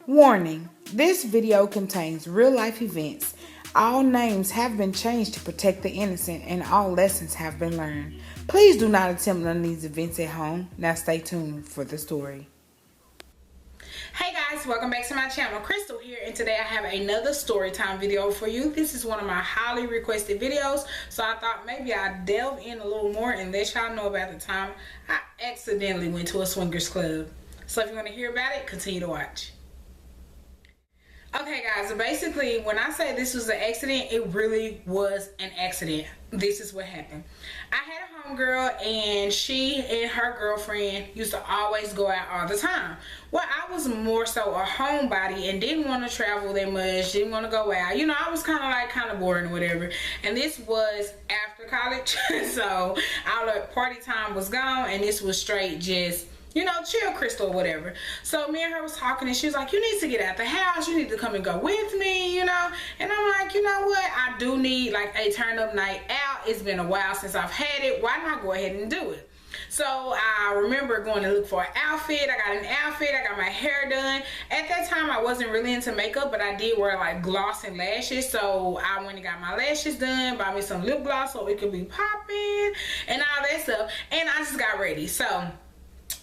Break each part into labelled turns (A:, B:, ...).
A: Warning, this video contains real-life events. All names have been changed to protect the innocent and all lessons have been learned. Please do not attempt none of these events at home. Now stay tuned for the story. Hey guys, welcome back to my channel. Crystal here, and today I have another story time video for you. This is one of my highly requested videos, so I thought maybe I'd delve in a little more and let y'all know about the time I accidentally went to a swingers club. So if you want to hear about it, continue to watch. Okay guys, so basically when I say this was an accident, it really was an accident. This is what happened. I had a homegirl and she and her girlfriend used to always go out all the time. Well, I was more so a homebody and didn't want to travel that much, didn't want to go out. You know, I was kind of boring or whatever. And this was after college, so all the party time was gone and this was straight just, you know, chill Crystal or whatever. So me and her was talking and she was like, you need to get out the house. You need to come and go with me, you know. And I'm like, you know what? I do need like a turn up night out. It's been a while since I've had it. Why not go ahead and do it? So I remember going to look for an outfit. I got an outfit. I got my hair done. At that time, I wasn't really into makeup, but I did wear like gloss and lashes. So I went and got my lashes done, bought me some lip gloss so it could be popping and all that stuff. And I just got ready. So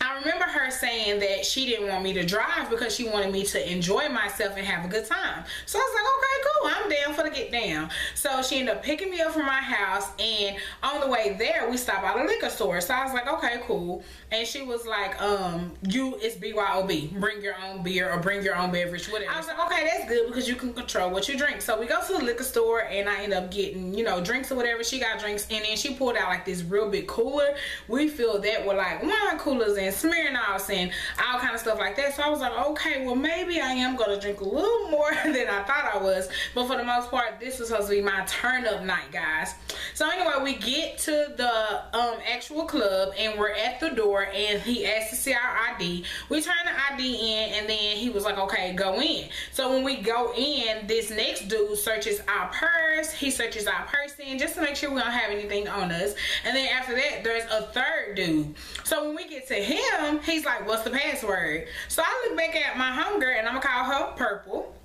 A: I remember her saying that she didn't want me to drive because she wanted me to enjoy myself and have a good time. So I was like, okay, cool, I'm down for the get down. So she ended up picking me up from my house, and on the way there, we stopped at a liquor store. So I was like, okay, cool. And she was like, it's BYOB, bring your own beer or bring your own beverage, whatever. I was like, okay, that's good because you can control what you drink. So we go to the liquor store and I end up getting, you know, drinks or whatever. She got drinks, and then she pulled out like this real big cooler. We filled that with like wine coolers and Smirnoffs and all kind of stuff like that. So I was like, okay, well maybe I am gonna drink a little more than I thought I was, but for the most part this was supposed to be my turn up night, guys. So anyway, we get to the actual club and we're at the door and he asked to see our ID. We turn the ID in and then he was like, okay, go in. So when we go in, this next dude searches our purse. He searches our purse in just to make sure we don't have anything on us, and then after that there's a third dude. So when we get to him, he's like, what's the password? So I look back at my homegirl and I'm gonna call her Purple.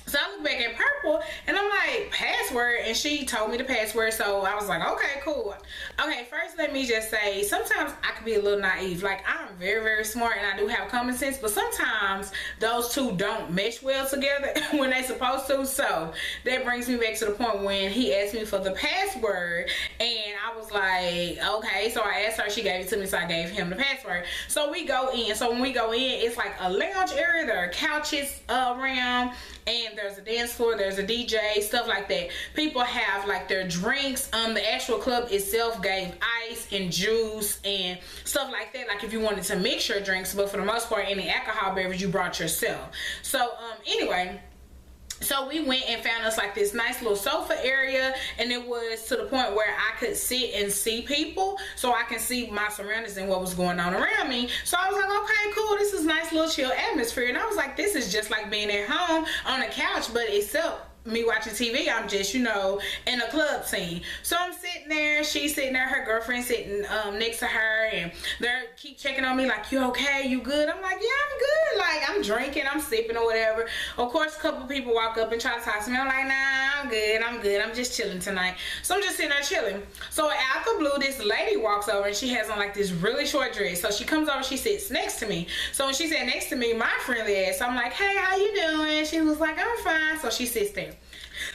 A: So I look back at Purple and I'm like, password? And she told me the password. So I was like, okay, cool. Okay, first let me just say, sometimes I can be a little naive. Like, I'm very, very smart and I do have common sense, but sometimes those two don't mesh well together when they're supposed to. So that brings me back to the point when he asked me for the password and I was like, okay. So I asked her, she gave it to me, so I gave him the password. So we go in. So when we go in, it's like a lounge area. There are couches around, and there's a dance floor, there's a DJ, stuff like that. People have like their drinks. The actual club itself gave ice and juice and stuff like that, like if you wanted to mix your drinks, but for the most part any alcohol beverage you brought yourself. So anyway, so we went and found us like this nice little sofa area, and it was to the point where I could sit and see people, so I can see my surroundings and what was going on around me. So I was like, okay, cool, this is nice little chill atmosphere. And I was like, this is just like being at home on a couch, but except me watching TV, I'm just, you know, in a club scene. So I'm sitting there, she's sitting there, her girlfriend sitting next to her, and they keep checking on me like, you okay, you good? I'm like, yeah, I'm good. Like, I'm drinking, I'm sipping or whatever. Of course, a couple people walk up and try to talk to me. I'm like, nah, I'm good, I'm just chilling tonight. So I'm just sitting there chilling. So out the blue, this lady walks over and she has on like this really short dress. So she comes over, she sits next to me. So when she sat next to me, my friendly ass, I'm like, hey, how you doing? She was like, I'm fine. So she sits there.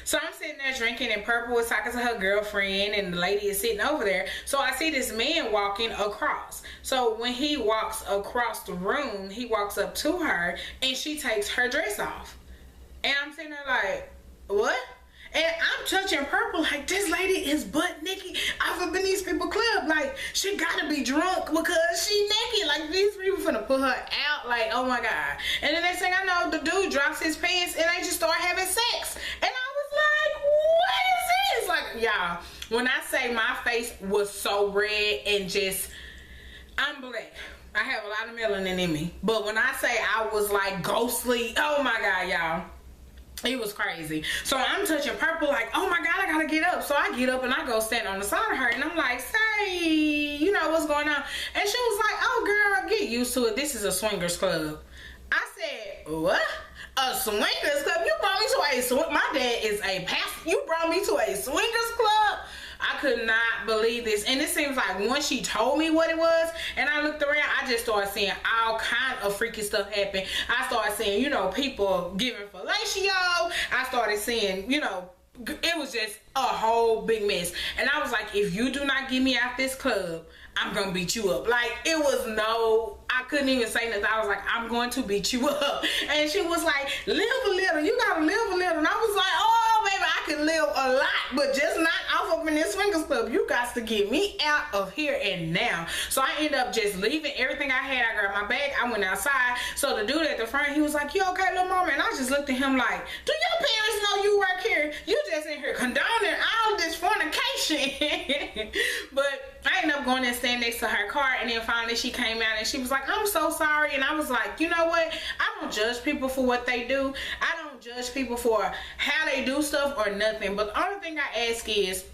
A: So I'm sitting there drinking, and Purple is talking to her girlfriend, and the lady is sitting over there. So I see this man walking across. So when he walks across the room, he walks up to her and she takes her dress off. And I'm sitting there like, what? And I'm touching Purple like, this lady is butt naked off of Beneath People Club. Like, she gotta be drunk because she naked. Like, these people finna put her out. Like, oh my God. And the next thing I know, the dude drops his pants and they just start having sex. And I was like, what is this? Like, y'all, when I say my face was so red and just, I'm black. I have a lot of melanin in me. But when I say I was like ghostly, oh my God, y'all. It was crazy. So I'm touching purple like, oh my God, I gotta get up. So I get up and I go stand on the side of her and I'm like, say, you know, what's going on? And she was like, oh girl, get used to it. This is a swingers club. I said, what? A swingers club? You brought me to a swing. My dad is a pastor. You brought me to a swingers club? I could not believe this. And it seems like once she told me what it was and I looked around, I just started seeing all kind of freaky stuff happen. I started seeing, you know, people giving fellatio. I started seeing, you know, it was just a whole big mess. And I was like, if you do not get me out this club, I'm gonna beat you up. Like, it was no, I couldn't even say nothing. I was like, I'm going to beat you up. And she was like, live a little, you gotta live a little. And I was like, oh baby, I can live a lot, but just not off up in this swingers club. You got to get me out of here and now. So I ended up just leaving everything I had. I grabbed my bag, I went outside. So the dude at the front, he was like, you okay, little mama? And I just looked at him like, do your parents know you work here? You just in here condoning all this fornication. But I ended up going and standing next to her car, and then finally she came out and she was like, I'm so sorry. And I was like, you know what? I don't judge people for what they do. I don't judge people for how they do stuff or nothing. But the only thing I ask is,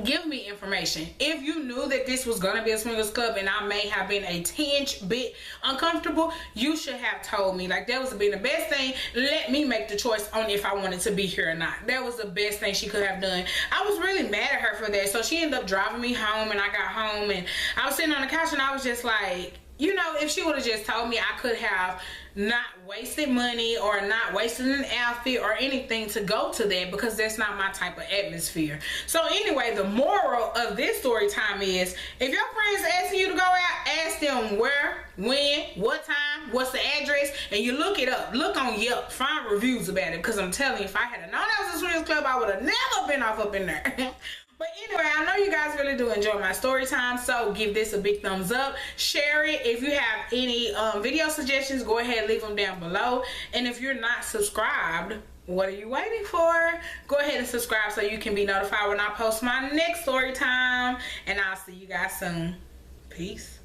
A: give me information. If you knew that this was gonna be a swingers club and I may have been a tinge bit uncomfortable, you should have told me. Like, that was been the best thing. Let me make the choice on if I wanted to be here or not. That was the best thing she could have done. I was really mad at her for that. So she ended up driving me home, and I got home and I was sitting on the couch and I was just like, you know, if she would have just told me, I could have not wasted money or not wasted an outfit or anything to go to that, because that's not my type of atmosphere. So anyway, the moral of this story time is, if your friends asking you to go out, ask them where, when, what time, what's the address, and you look it up. Look on Yelp, find reviews about it, because I'm telling you, if I had known that was a swingers club, I would have never been off up in there. But anyway, I know you guys really do enjoy my story time, so give this a big thumbs up. Share it. If you have any video suggestions, go ahead, leave them down below. And if you're not subscribed, what are you waiting for? Go ahead and subscribe so you can be notified when I post my next story time. And I'll see you guys soon. Peace.